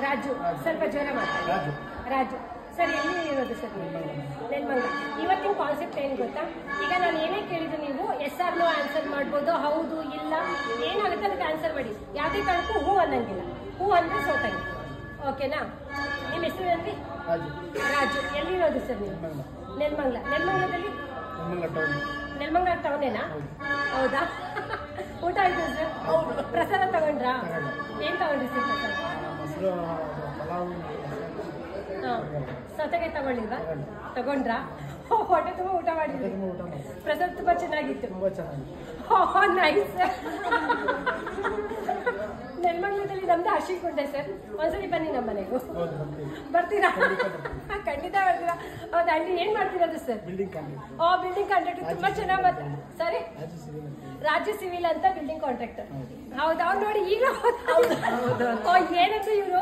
ರಾಜು ಸ್ವಲ್ಪ ಜ್ವರ ಮಾಡ್ತಾರೆ. ರಾಜು ಸರ್ ಎಲ್ಲಿ ಇರೋದು ಸರ್? ನೆಲಮಂಗಲ. ಇವತ್ತಿನ ಕಾನ್ಸೆಪ್ಟ್ ಏನು ಗೊತ್ತಾ, ಈಗ ನಾನು ಏನೇ ಕೇಳಿದ್ರು ನೀವು ಎಸ್ ಆರ್ ನೋ ಆನ್ಸರ್ ಮಾಡ್ಬೋದು, ಹೌದು ಇಲ್ಲ ಏನಾಗುತ್ತೆ ಅದಕ್ಕೆ ಆನ್ಸರ್ ಮಾಡಿ. ಯಾವುದೇ ಕಾರಣಕ್ಕೂ ಹೂ ಅನ್ನಂಗಿಲ್ಲ. ಹೂ ಅಂದರೆ ಸೋತಂಗೆ. ಓಕೆನಾ? ನಿಮ್ಮ ಹೆಸರು ಏನ್ರಿ? ರಾಜು. ಎಲ್ಲಿರೋದು ಸರ್ ನೀವು? ನೆಲಮಂಗಲ. ನೆಲಮಂಗಲದಲ್ಲಿ ನೆಲಮಂಗಲ ಟೌನೇನಾ? ಹೌದಾ? ಊಟ ಆಯ್ತು ಸರ್? ಪ್ರಸಾದ ತಗೊಂಡ್ರಾ? ಏನ್ ತಗೊಂಡ್ರಿ ಸರ್ ಪ್ರಸಾದ? ಹಾಂ, ಸತೆಗೆ ತಗೊಳ್ಳಿಲ್ವಾ? ತಗೊಂಡ್ರಾ? ಹೊಟ್ಟೆ ತುಂಬ ಊಟ ಮಾಡಿದ್ರಿ. ಪ್ರಸಾದ ತುಂಬಾ ಚೆನ್ನಾಗಿತ್ತು. ನೈಸ್. ನೆಲಮಂಗಲದಲ್ಲಿ ನಮ್ದು ಹರ್ಷಿಕೊಂಡೆ ಸರ್. ಒಂದ್ಸರಿ ಬನ್ನಿ ನಮ್ಮ ಮನೆಗೂ. ಬರ್ತೀರಾ? ಖಂಡಿತ ಬರ್ತೀರಾ? ಹೌದಾ ಆಂಟಿ? ಏನ್ ಮಾಡ್ತಿರೋದು ಸರ್? Building contractor. ತುಂಬಾ ಚೆನ್ನಾಗಿ ಬರ್ತಾರೆ. ಸರಿ, ರಾಜ್ಯ ಸಿವಿಲ್ ಅಂತ ಬಿಲ್ಡಿಂಗ್ ಕಾಂಟ್ರಾಕ್ಟರ್. ಹೌದಾ? ಅವ್ರು ನೋಡಿ ಈಗ ಏನಂತ ಇವರು